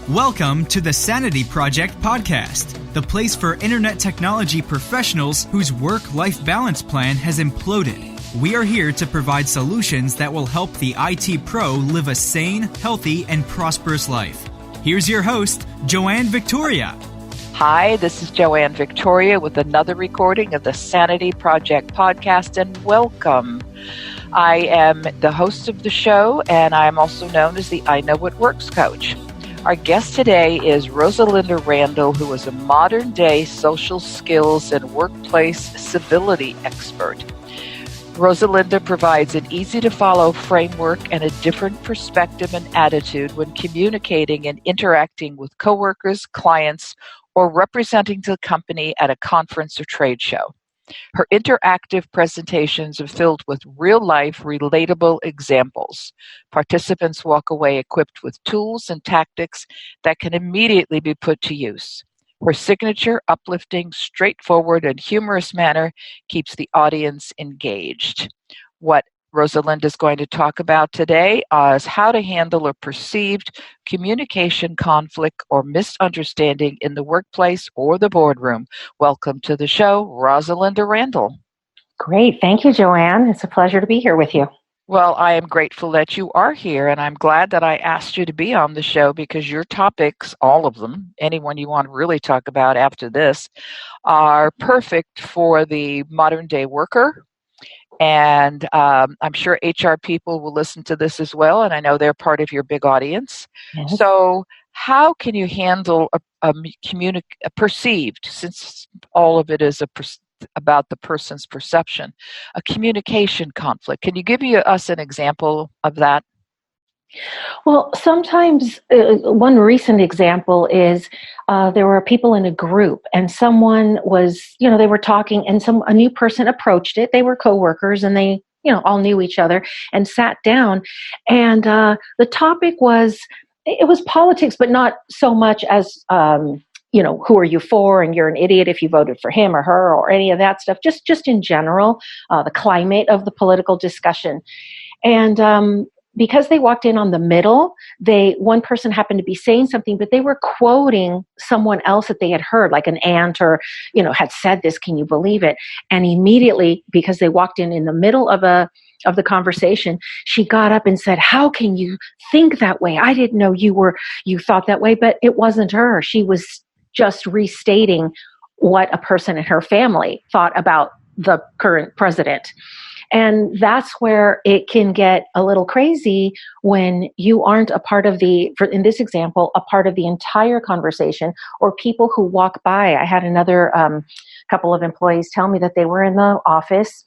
Welcome to the Sanity Project podcast, the place for internet technology professionals whose work-life balance plan has imploded. We are here to provide solutions that will help the IT pro live a sane, healthy, and prosperous life. Here's your host, Joanne Victoria. Hi, this is Joanne Victoria with another recording of the Sanity Project podcast, and welcome. I am the host of the show, and I am also known as the I Know What Works coach. Our guest today is Rosalinda Randall, who is a modern-day social skills and workplace civility expert. Rosalinda provides an easy-to-follow framework and a different perspective and attitude when communicating and interacting with coworkers, clients, or representing the company at a conference or trade show. Her interactive presentations are filled with real-life, relatable examples. Participants walk away equipped with tools and tactics that can immediately be put to use. Her signature, uplifting, straightforward, and humorous manner keeps the audience engaged. What Rosalinda is going to talk about today is how to handle a perceived communication conflict or misunderstanding in the workplace or the boardroom. Welcome to the show, Rosalinda Randall. Great. Thank you, Joanne. It's a pleasure to be here with you. Well, I am grateful that you are here, and I'm glad that I asked you to be on the show because your topics, all of them, anyone you want to really talk about after this, are perfect for the modern-day worker. And I'm sure HR people will listen to this as well, and I know they're part of your big audience. Yes. So how can you handle a perceived, since all of it is about the person's perception, a communication conflict? Can you give us an example of that? Well, sometimes one recent example is there were people in a group and someone was, they were talking and a new person approached it. They were coworkers and they, all knew each other and sat down. And the topic was politics, but not so much as, who are you for? And you're an idiot if you voted for him or her or any of that stuff. Just in general, the climate of the political discussion. And because they walked in on the middle, one person happened to be saying something, but they were quoting someone else that they had heard, like an aunt or, had said this, can you believe it? And immediately, because they walked in the middle of the conversation, she got up and said, how can you think that way? I didn't know you thought that way, but it wasn't her. She was just restating what a person in her family thought about the current president. And that's where it can get a little crazy when you aren't a part of in this example, a part of the entire conversation, or people who walk by. I had another couple of employees tell me that they were in the office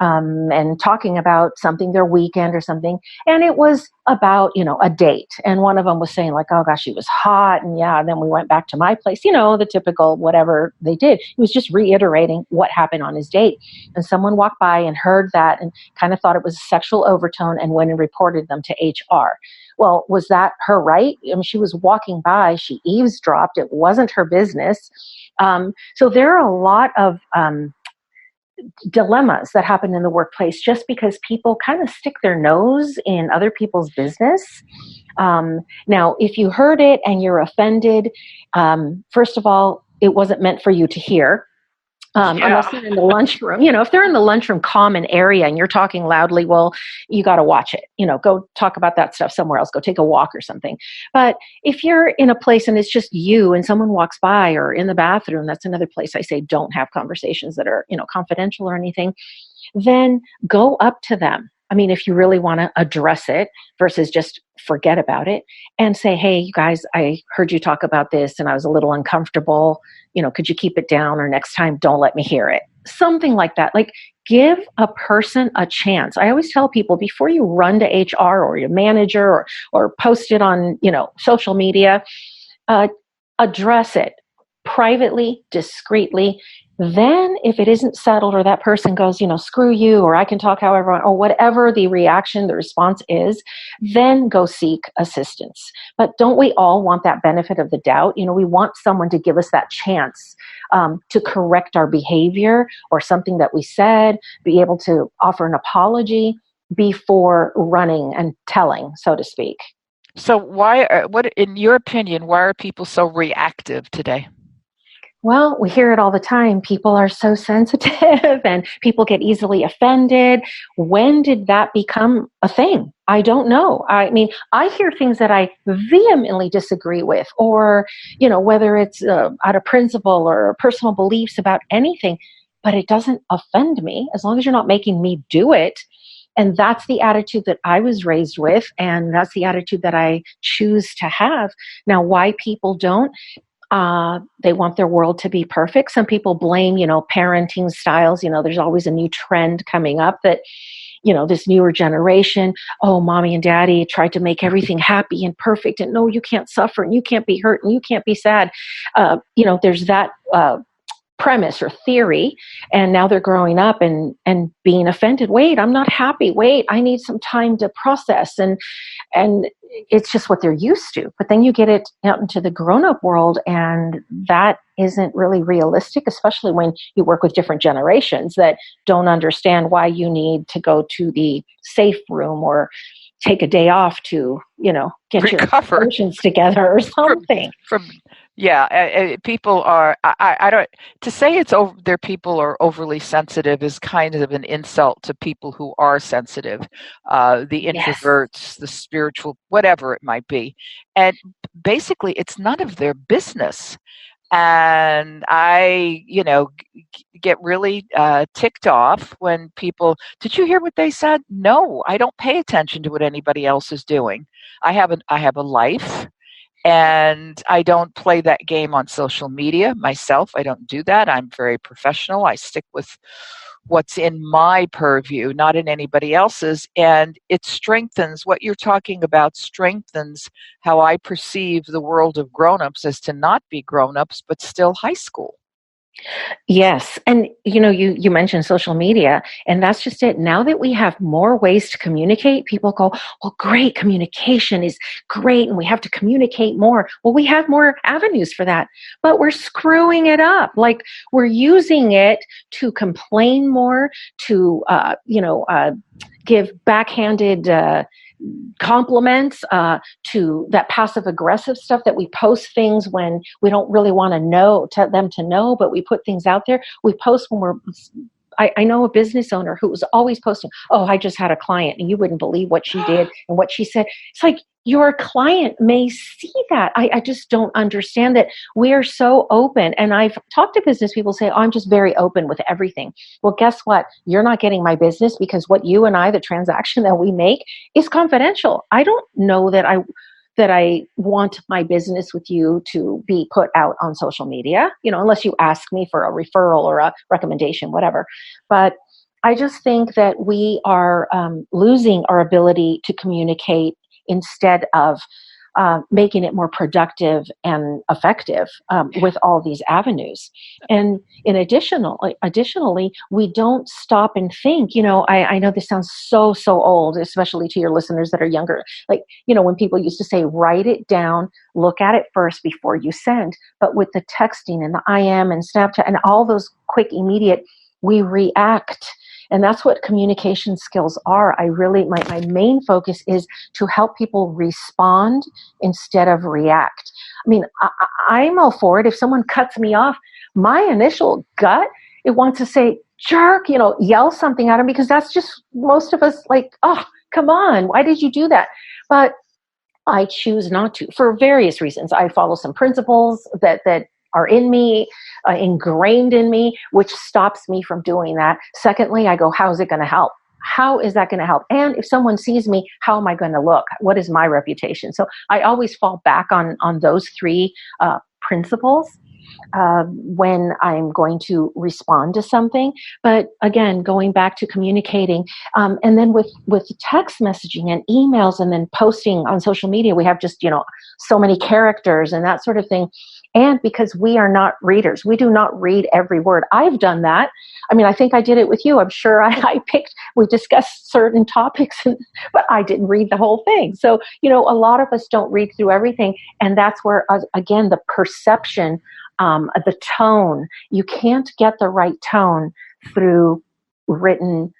and talking about something, their weekend or something. And it was about, a date. And one of them was saying like, oh gosh, she was hot. And yeah, and then we went back to my place, the typical whatever they did. He was just reiterating what happened on his date. And someone walked by and heard that and kind of thought it was a sexual overtone and went and reported them to HR. Well, was that her right? I mean, she was walking by, she eavesdropped. It wasn't her business. So there are a lot of, dilemmas that happen in the workplace just because people kind of stick their nose in other people's business. Now, if you heard it and you're offended, first of all, it wasn't meant for you to hear. Unless they're in the lunchroom, if they're in the lunchroom common area and you're talking loudly, well, you got to watch it, go talk about that stuff somewhere else, go take a walk or something. But if you're in a place and it's just you and someone walks by or in the bathroom, that's another place I say, don't have conversations that are, confidential or anything, then go up to them. I mean, if you really want to address it versus just forget about it and say, hey, you guys, I heard you talk about this and I was a little uncomfortable. Could you keep it down or next time don't let me hear it? Something like that. Like give a person a chance. I always tell people before you run to HR or your manager or post it on, social media, address it privately, discreetly. Then if it isn't settled or that person goes, screw you, or I can talk however, or whatever the reaction, the response is, then go seek assistance. But don't we all want that benefit of the doubt? We want someone to give us that chance to correct our behavior or something that we said, be able to offer an apology before running and telling, so to speak. So what, in your opinion, why are people so reactive today? Well, we hear it all the time. People are so sensitive and people get easily offended. When did that become a thing? I don't know. I mean, I hear things that I vehemently disagree with, or, whether it's out of principle or personal beliefs about anything, but it doesn't offend me as long as you're not making me do it. And that's the attitude that I was raised with. And that's the attitude that I choose to have. Now, why people don't? They want their world to be perfect. Some people blame, parenting styles. There's always a new trend coming up that, this newer generation, oh, mommy and daddy tried to make everything happy and perfect. And no, you can't suffer and you can't be hurt and you can't be sad. There's that premise or theory, and now they're growing up and being offended. Wait, I'm not happy. Wait, I need some time to process. And it's just what they're used to. But then you get it out into the grown-up world, and that isn't really realistic, especially when you work with different generations that don't understand why you need to go to the safe room or take a day off to, get Recover. Your emotions together or something. People are. I don't. To say it's over. Their people are overly sensitive is kind of an insult to people who are sensitive, the introverts, the spiritual, whatever it might be, and basically, it's none of their business. And I, get really ticked off when people. Did you hear what they said? No, I don't pay attention to what anybody else is doing. I have a life. And I don't play that game on social media myself. I don't do that. I'm very professional. I stick with what's in my purview, not in anybody else's. And it strengthens what you're talking about, strengthens how I perceive the world of grown-ups as to not be grown-ups, but still high school. Yes. And, you mentioned social media, and that's just it. Now that we have more ways to communicate, people go, well, great, communication is great, and we have to communicate more. Well, we have more avenues for that, but we're screwing it up. Like, we're using it to complain more, to, give backhanded compliments, to that passive aggressive stuff that we post things when we don't really want them to know, but we put things out there. We post when I know a business owner who was always posting, oh, I just had a client and you wouldn't believe what she did and what she said. It's like, your client may see that. I just don't understand that we are so open. And I've talked to business people say, oh, I'm just very open with everything. Well, guess what? You're not getting my business because what you and I, the transaction that we make, is confidential. I don't know that I want my business with you to be put out on social media, unless you ask me for a referral or a recommendation, whatever. But I just think that we are losing our ability to communicate instead of making it more productive and effective with all these avenues. And additionally, we don't stop and think. I know this sounds so old, especially to your listeners that are younger. Like, when people used to say, write it down, look at it first before you send. But with the texting and the IM and Snapchat and all those quick, immediate, we react. And that's what communication skills are. My main focus is to help people respond instead of react. I mean, I'm all for it. If someone cuts me off, my initial gut, it wants to say, jerk, yell something at him, because that's just most of us, like, oh, come on, why did you do that? But I choose not to for various reasons. I follow some principles that are in me, ingrained in me, which stops me from doing that. Secondly, I go, how is it going to help? How is that going to help? And if someone sees me, how am I going to look? What is my reputation? So I always fall back on those three principles when I'm going to respond to something. But again, going back to communicating, and then with text messaging and emails and then posting on social media, we have just, so many characters and that sort of thing. And because we are not readers, we do not read every word. I've done that. I mean, I think I did it with you. I'm sure we discussed certain topics, but I didn't read the whole thing. So, a lot of us don't read through everything. And that's where, again, the perception, the tone, you can't get the right tone through written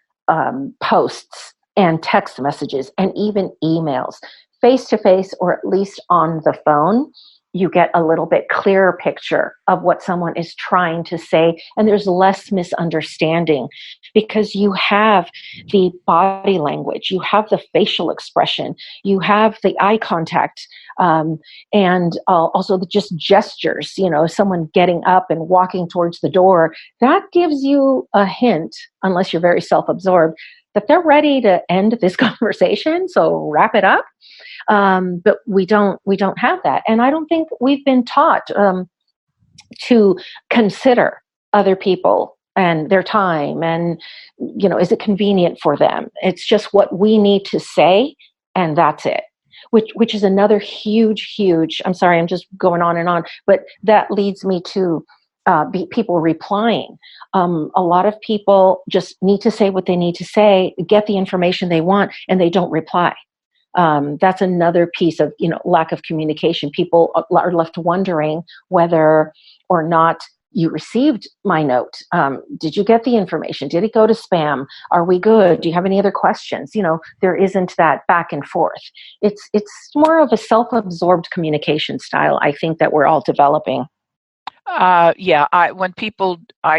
posts and text messages and even emails. face to face, or at least on the phone, you get a little bit clearer picture of what someone is trying to say, and there's less misunderstanding because you have the body language, you have the facial expression, you have the eye contact, and also the just gestures, someone getting up and walking towards the door. That gives you a hint, unless you're very self-absorbed, that they're ready to end this conversation, so wrap it up. But we don't have that. And I don't think we've been taught to consider other people and their time and, is it convenient for them? It's just what we need to say, and that's it. Which is another huge, I'm sorry, I'm just going on and on, but that leads me to people replying. A lot of people just need to say what they need to say, get the information they want, and they don't reply. That's another piece of, lack of communication. People are left wondering whether or not you received my note. Did you get the information? Did it go to spam? Are we good? Do you have any other questions? There isn't that back and forth. It's more of a self-absorbed communication style, I think, that we're all developing. I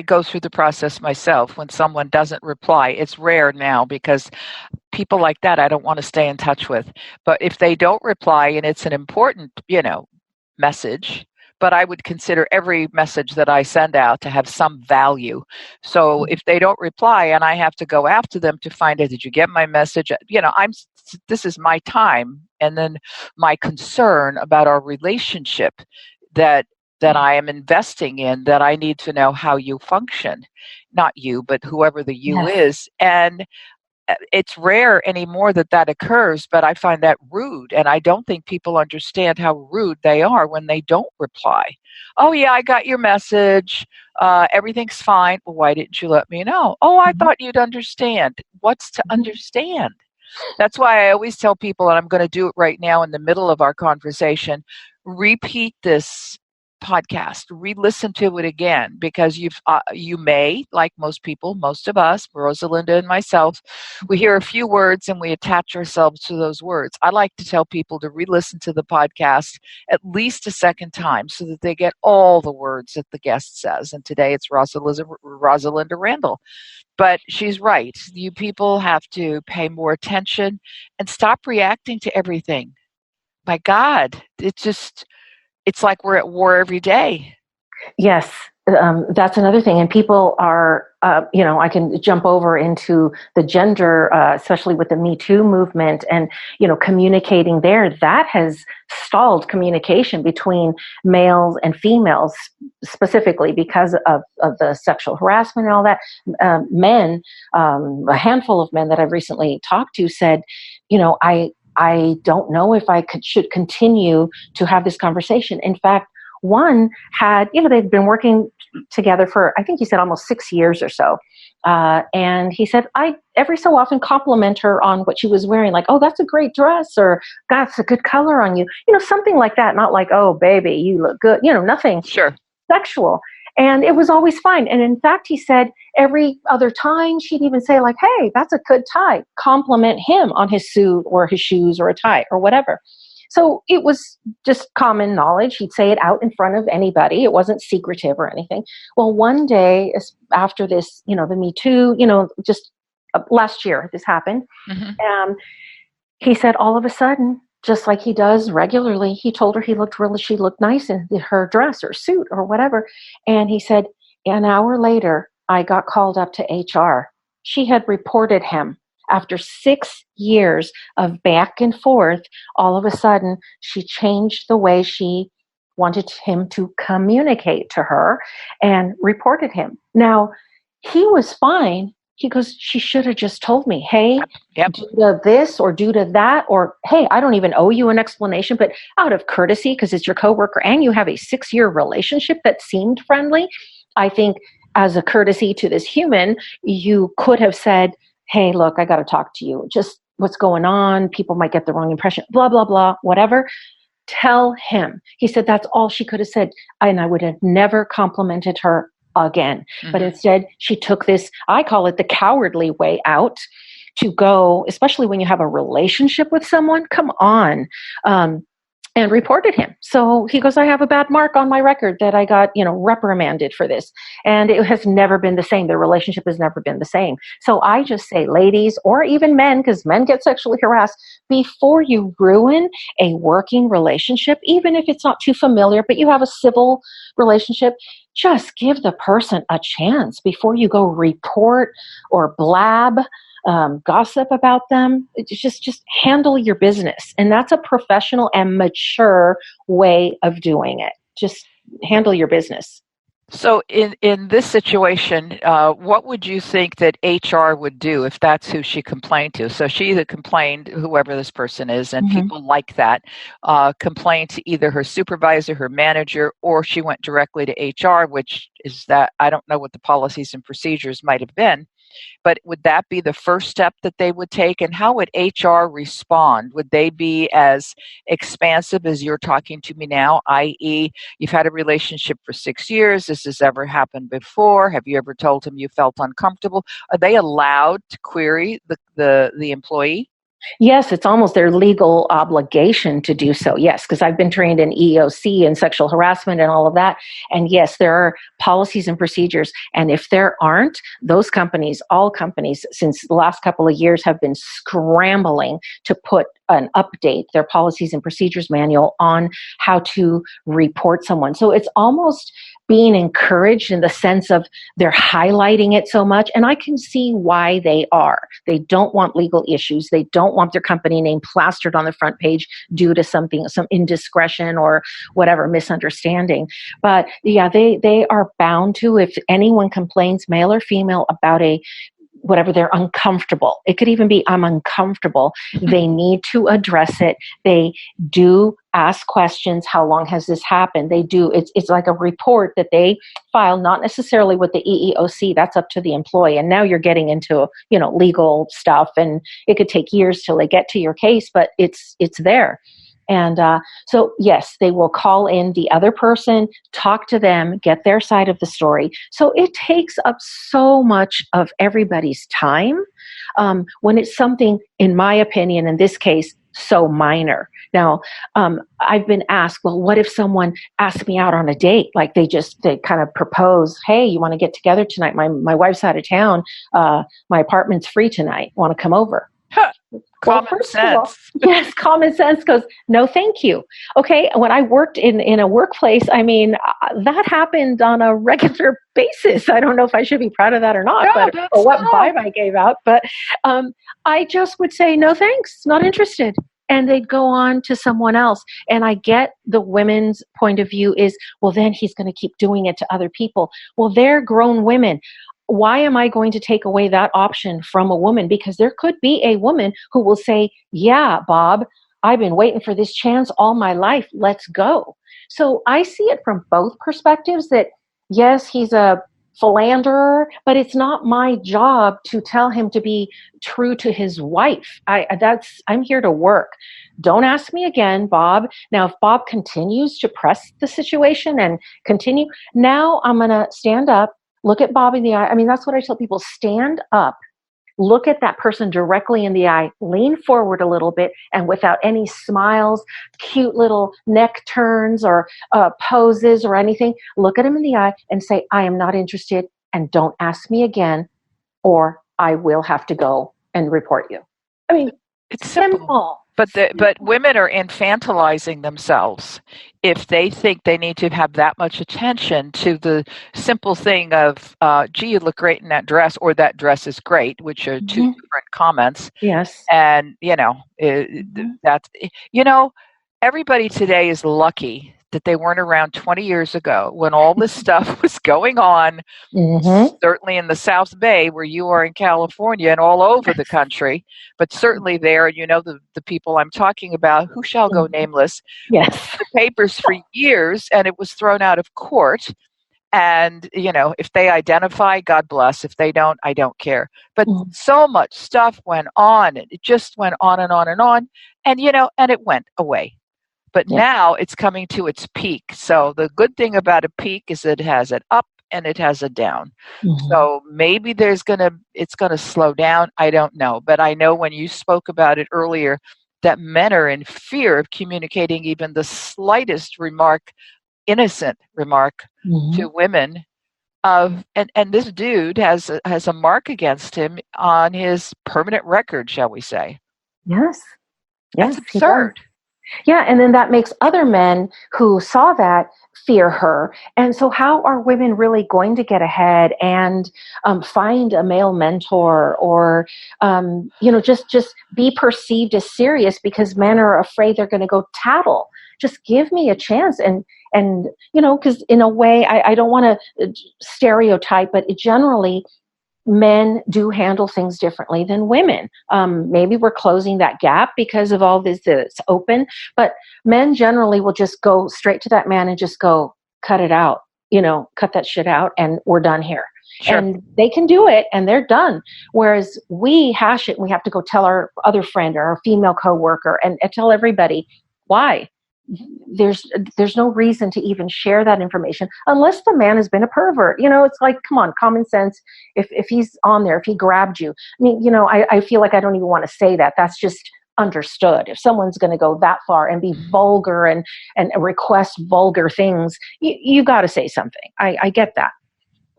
go through the process myself. When someone doesn't reply, it's rare now because people like that I don't want to stay in touch with. But if they don't reply and it's an important, message, but I would consider every message that I send out to have some value. So if they don't reply and I have to go after them to find out, did you get my message? This is my time, and then my concern about our relationship that I am investing in, that I need to know how you function. Not you, but whoever the you is. And it's rare anymore that occurs, but I find that rude. And I don't think people understand how rude they are when they don't reply. Oh, yeah, I got your message. Everything's fine. Well, why didn't you let me know? Oh, I thought you'd understand. What's to understand? That's why I always tell people, and I'm going to do it right now in the middle of our conversation, repeat this podcast, re-listen to it again, because you may, like most people, most of us, Rosalinda and myself, we hear a few words and we attach ourselves to those words. I like to tell people to re-listen to the podcast at least a second time so that they get all the words that the guest says. And today it's Rosalinda Randall. But she's right. You people have to pay more attention and stop reacting to everything. My God, it's like we're at war every day. Yes, that's another thing. And people are, I can jump over into the gender, especially with the Me Too movement and, communicating there. That has stalled communication between males and females, specifically because of the sexual harassment and all that. Men, a handful of men that I've recently talked to said, I don't know if I should continue to have this conversation. In fact, one had, they've been working together for, I think he said almost 6 years or so. And he said, I every so often compliment her on what she was wearing, like, oh, that's a great dress, or that's a good color on you. Something like that. Not like, oh, baby, you look good. Nothing sexual. And it was always fine. And in fact, he said every other time she'd even say like, hey, that's a good tie. Compliment him on his suit or his shoes or a tie or whatever. So it was just common knowledge. He'd say it out in front of anybody. It wasn't secretive or anything. Well, one day after this, the Me Too, just last year this happened. Mm-hmm. He said all of a sudden, just like he does regularly, he told her she looked nice in her dress or suit or whatever. And he said, an hour later, I got called up to HR. She had reported him. After 6 years of back and forth, all of a sudden, she changed the way she wanted him to communicate to her and reported him. Now, he was fine. He goes, she should have just told me, hey, due to this or due to that, or hey, I don't even owe you an explanation, but out of courtesy, because it's your coworker and you have a 6-year relationship that seemed friendly, I think as a courtesy to this human, you could have said, hey, look, I got to talk to you. Just what's going on? People might get the wrong impression, blah, blah, blah, whatever. Tell him. He said that's all she could have said. And I would have never complimented her again. Mm-hmm. But instead, she took this, I call it the cowardly way out. to go, especially when you have a relationship with someone, come on. And reported him. So he goes, I have a bad mark on my record that I got, reprimanded for this. And it has never been the same. The relationship has never been the same. So I just say, ladies, or even men, because men get sexually harassed, before you ruin a working relationship, even if it's not too familiar, but you have a civil relationship, just give the person a chance before you go report or blab gossip about them. Just handle your business. And that's a professional and mature way of doing it. Just handle your business. So in this situation, what would you think that HR would do if that's who she complained to? So she either complained, whoever this person is, and people like that, complained to either her supervisor, her manager, or she went directly to HR, which is that I don't know what the policies and procedures might have been. But would that be the first step that they would take? And how would HR respond? Would they be as expansive as you're talking to me now, i.e., you've had a relationship for 6 years, this has ever happened before, have you ever told him you felt uncomfortable? Are they allowed to query the employee? Yes, it's almost their legal obligation to do so. Yes, because I've been trained in EEOC and sexual harassment and all of that. And yes, there are policies and procedures. And if there aren't, those companies, all companies, since the last couple of years have been scrambling to put an update, their policies and procedures manual on how to report someone. So it's almost being encouraged in the sense of they're highlighting it so much. And I can see why they are. They don't want legal issues. They don't want their company name plastered on the front page due to some indiscretion or whatever misunderstanding. But yeah, they are bound to, if anyone complains, male or female, about whatever, they're uncomfortable. It could even be, I'm uncomfortable. They need to address it. They do ask questions. How long has this happened? They do. It's like a report that they file, not necessarily with the EEOC. That's up to the employee. And now you're getting into, legal stuff, and it could take years till they get to your case, but it's there. And so, yes, they will call in the other person, talk to them, get their side of the story. So it takes up so much of everybody's time when it's something, in my opinion, in this case, so minor. Now, I've been asked, well, what if someone asked me out on a date? Like they kind of propose, hey, you want to get together tonight? My wife's out of town. My apartment's free tonight. Want to come over? Common sense. Yes, common sense goes, no, thank you. Okay, when I worked in a workplace, that happened on a regular basis. I don't know if I should be proud of that or not, or what vibe I gave out. But I just would say, no, thanks, not interested. And they'd go on to someone else. And I get the women's point of view is, well, then he's going to keep doing it to other people. Well, they're grown women. Why am I going to take away that option from a woman? Because there could be a woman who will say, yeah, Bob, I've been waiting for this chance all my life. Let's go. So I see it from both perspectives that, yes, he's a philanderer, but it's not my job to tell him to be true to his wife. I'm here to work. Don't ask me again, Bob. Now, if Bob continues to press the situation and continue, now I'm going to stand up, look at Bob in the eye. That's what I tell people. Stand up, look at that person directly in the eye, lean forward a little bit, and without any smiles, cute little neck turns or poses or anything, look at him in the eye and say, I am not interested, and don't ask me again, or I will have to go and report you. It's simple. But women are infantilizing themselves if they think they need to have that much attention to the simple thing of, gee, you look great in that dress, or that dress is great, which are two different comments. Yes. And, everybody today is lucky that they weren't around 20 years ago when all this stuff was going on, certainly in the South Bay where you are in California and all over the country, but certainly there, the people I'm talking about, who shall go nameless, yes, the papers for years, and it was thrown out of court. And, if they identify, God bless. If they don't, I don't care. But so much stuff went on. It just went on and on and on. And, and it went away. But now it's coming to its peak. So the good thing about a peak is it has an up and it has a down. Mm-hmm. So maybe it's gonna slow down. I don't know. But I know when you spoke about it earlier, that men are in fear of communicating even the slightest remark, innocent remark, Mm-hmm. to women. And this dude has a mark against him on his permanent record, shall we say? Yes. That's Yes, he does. absurd. Yeah, and then that makes other men who saw that fear her. And so, how are women really going to get ahead and find a male mentor, or just be perceived as serious because men are afraid they're going to go tattle? Just give me a chance, and because in a way, I don't want to stereotype, but generally, men do handle things differently than women. Maybe we're closing that gap because of all this that's open, but men generally will just go straight to that man and just go, cut it out, cut that shit out, and we're done here. Sure. And they can do it and they're done. Whereas we hash it and we have to go tell our other friend or our female coworker and tell everybody why. There's no reason to even share that information unless the man has been a pervert. It's like, come on, common sense. If he's on there, if he grabbed you, I mean, I feel like I don't even want to say that. That's just understood. If someone's going to go that far and be vulgar and request vulgar things, you got to say something. I get that.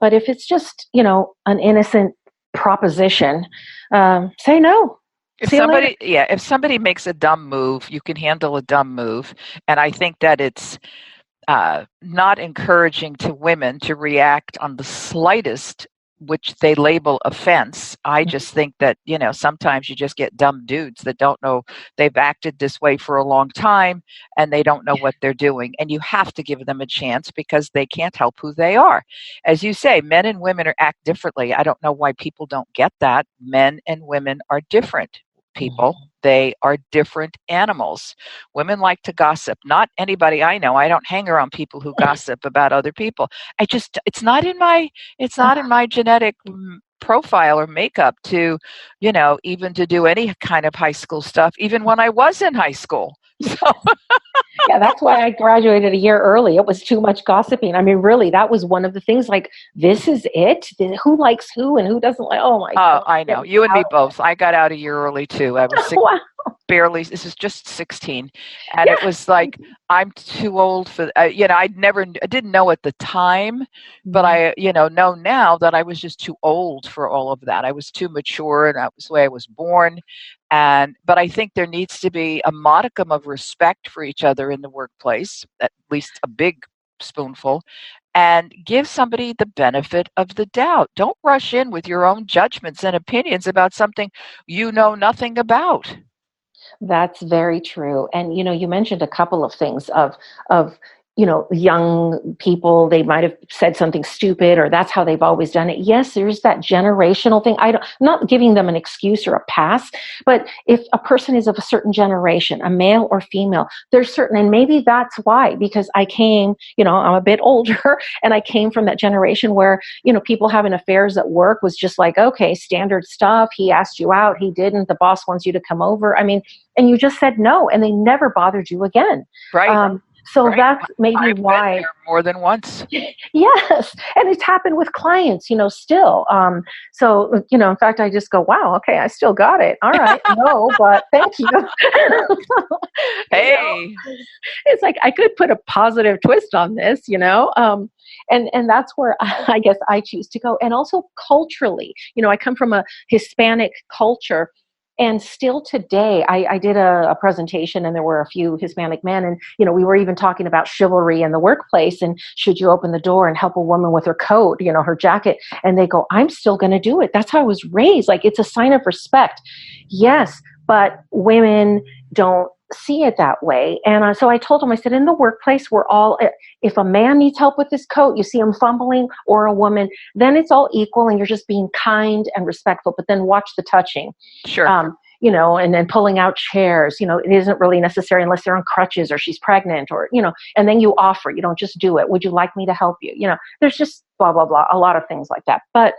But if it's just, an innocent proposition, say no. If somebody makes a dumb move, you can handle a dumb move. And I think that it's not encouraging to women to react on the slightest, which they label offense. I just think that, sometimes you just get dumb dudes that don't know they've acted this way for a long time and they don't know what they're doing. And you have to give them a chance because they can't help who they are. As you say, men and women act differently. I don't know why people don't get that. Men and women are different people. They are different animals. Women like to gossip. Not anybody I know. I don't hang around people who gossip about other people. It's not in my genetic profile or makeup to, even to do any kind of high school stuff, even when I was in high school. So yeah, that's why I graduated a year early. It was too much gossiping. I mean, really, that was one of the things, like, this is it? Who likes who and who doesn't like? Oh, my God. I know. You and me both. I got out a year early, too. I was Wow. barely, this is just 16. And it was like, I'm too old for, I didn't know at the time, but I, know now that I was just too old for all of that. I was too mature and that was the way I was born. But I think there needs to be a modicum of respect for each other in the workplace, at least a big spoonful, and give somebody the benefit of the doubt. Don't rush in with your own judgments and opinions about something you know nothing about. That's very true. And, you mentioned a couple of things of young people, they might have said something stupid or that's how they've always done it. Yes, there's that generational thing. I'm not giving them an excuse or a pass, but if a person is of a certain generation, a male or female, there's certain, and maybe that's why, because I came, I'm a bit older and I came from that generation where, people having affairs at work was just like, okay, standard stuff. He asked you out. He didn't. The boss wants you to come over. I mean, and you just said no, and they never bothered you again. Right. So right. That's maybe I've why. been there more than once. Yes. And it's happened with clients, still. So, in fact, I just go, wow, okay, I still got it. All right. No, but thank you. Hey. It's like, I could put a positive twist on this, and that's where I guess I choose to go. And also culturally, I come from a Hispanic culture. And still today, I did a presentation and there were a few Hispanic men and, we were even talking about chivalry in the workplace and should you open the door and help a woman with her coat, her jacket, and they go, I'm still going to do it. That's how I was raised. Like, it's a sign of respect. Yes, but women don't see it that way. And so I told him, I said, in the workplace, we're all, if a man needs help with his coat, you see him fumbling, or a woman, then it's all equal and you're just being kind and respectful, but then watch the touching. Sure. And then pulling out chairs, it isn't really necessary unless they're on crutches or she's pregnant or, and then you offer, you don't just do it. Would you like me to help you? There's just blah, blah, blah, a lot of things like that. But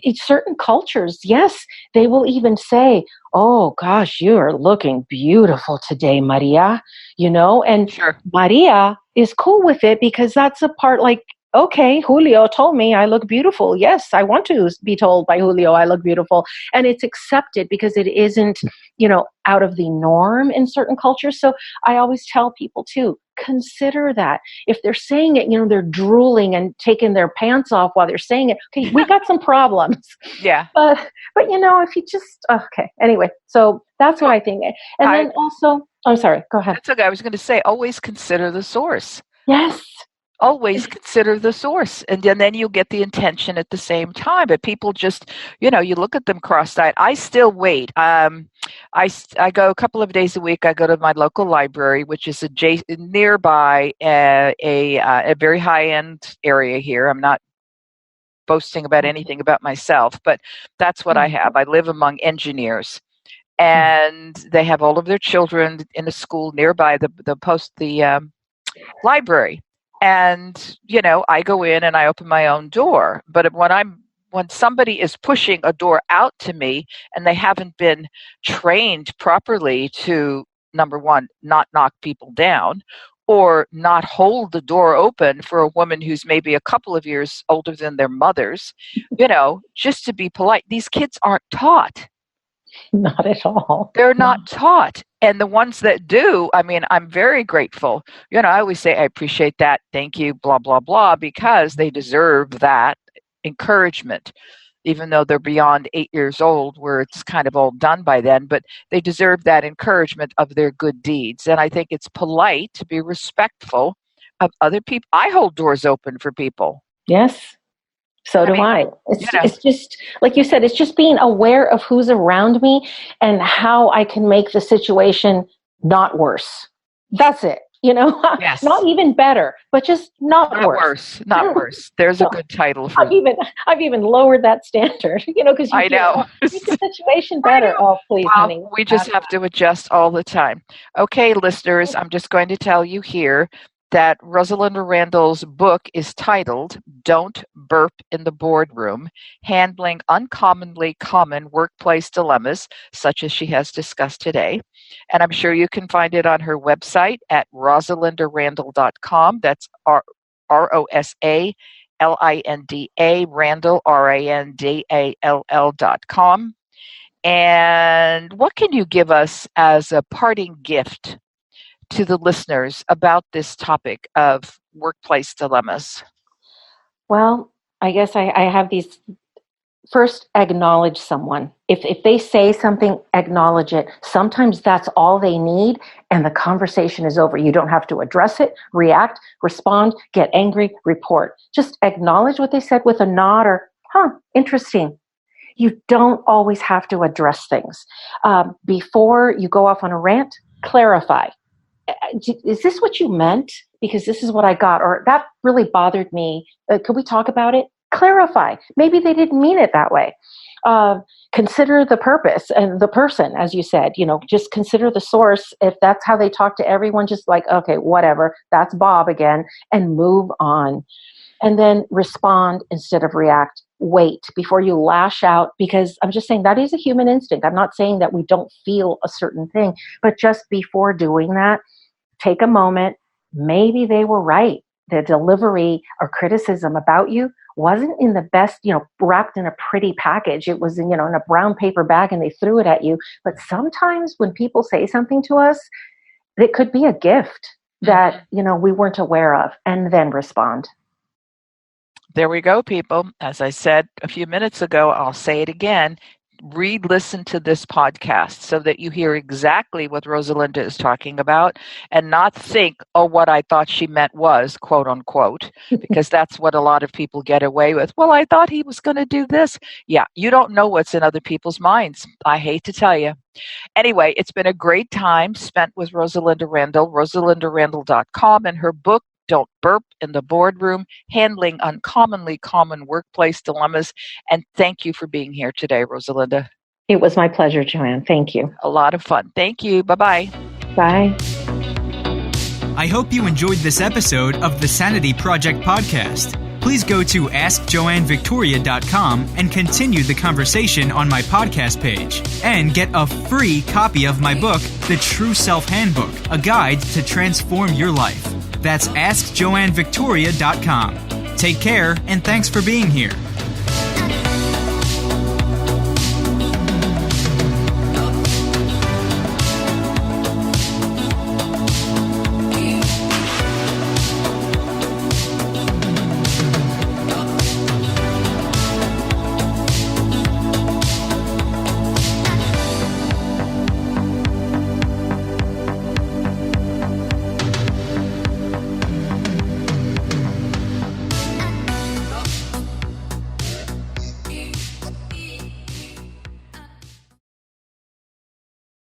in certain cultures, yes, they will even say, oh gosh, you are looking beautiful today, Maria, and sure. Maria is cool with it because that's a part, like, okay, Julio told me I look beautiful. Yes, I want to be told by Julio I look beautiful. And it's accepted because it isn't, out of the norm in certain cultures. So I always tell people too, consider that. If they're saying it, they're drooling and taking their pants off while they're saying it. Okay, we got some problems. Yeah. But if you just, okay. Anyway, so that's what I think. And then also, I'm sorry, go ahead. That's okay. I was going to say, always consider the source. Yes. Always consider the source, and then you get the intention at the same time. But people just, you look at them cross-eyed. I still wait. I go a couple of days a week. I go to my local library, which is nearby a very high-end area here. I'm not boasting about anything about myself, but that's what I have. I live among engineers, and they have all of their children in a school nearby the library. And, I go in and I open my own door. But when somebody is pushing a door out to me and they haven't been trained properly to, number one, not knock people down or not hold the door open for a woman who's maybe a couple of years older than their mothers, just to be polite. These kids aren't taught. Not at all. They're not taught. And the ones that do, I'm very grateful. I always say, I appreciate that. Thank you, blah, blah, blah, because they deserve that encouragement, even though they're beyond 8 years old, where it's kind of all done by then. But they deserve that encouragement of their good deeds. And I think it's polite to be respectful of other people. I hold doors open for people. Yes. So do I. It's just, like you said, it's just being aware of who's around me and how I can make the situation not worse. That's it. Yes. Not even better, but just not worse. Not worse. There's a good title for it. I've even lowered that standard, because I know. Make the situation better. Oh, please, honey. We just have to adjust all the time. Okay, listeners, I'm just going to tell you here that Rosalinda Randall's book is titled Don't Burp in the Boardroom, Handling Uncommonly Common Workplace Dilemmas, such as she has discussed today. And I'm sure you can find it on her website at rosalindarandall.com. That's ROSALINDA, Randall, RANDALL.com. And what can you give us as a parting gift to the listeners about this topic of workplace dilemmas? Well, I guess I have these. First, acknowledge someone. If they say something, acknowledge it. Sometimes that's all they need, and the conversation is over. You don't have to address it, react, respond, get angry, report. Just acknowledge what they said with a nod or, interesting. You don't always have to address things. Before you go off on a rant, clarify. Is this what you meant? Because this is what I got, or that really bothered me. Could we talk about it? Clarify. Maybe they didn't mean it that way. Consider the purpose and the person, as you said, just consider the source. If that's how they talk to everyone, just like, okay, whatever, that's Bob again, and move on. And then respond instead of react. Wait before you lash out, because I'm just saying that is a human instinct. I'm not saying that we don't feel a certain thing, but just before doing that, take a moment. Maybe they were right. The delivery or criticism about you wasn't in the best, wrapped in a pretty package. It was in a brown paper bag and they threw it at you. But sometimes when people say something to us, it could be a gift that, we weren't aware of, and then respond. There we go, people. As I said a few minutes ago, I'll say it again. Re-listen to this podcast so that you hear exactly what Rosalinda is talking about and not think, what I thought she meant was, quote unquote, because that's what a lot of people get away with. Well, I thought he was going to do this. Yeah, you don't know what's in other people's minds. I hate to tell you. Anyway, it's been a great time spent with Rosalinda Randall, rosalindarandall.com, and her book, Don't Burp in the Boardroom, Handling Uncommonly Common Workplace Dilemmas. And thank you for being here today, Rosalinda. It was my pleasure, Joanne. Thank you. A lot of fun. Thank you. Bye-bye. Bye. I hope you enjoyed this episode of the Sanity Project podcast. Please go to AskJoanneVictoria.com and continue the conversation on my podcast page. And get a free copy of my book, The True Self Handbook, a guide to transform your life. That's AskJoanneVictoria.com. Take care, and thanks for being here.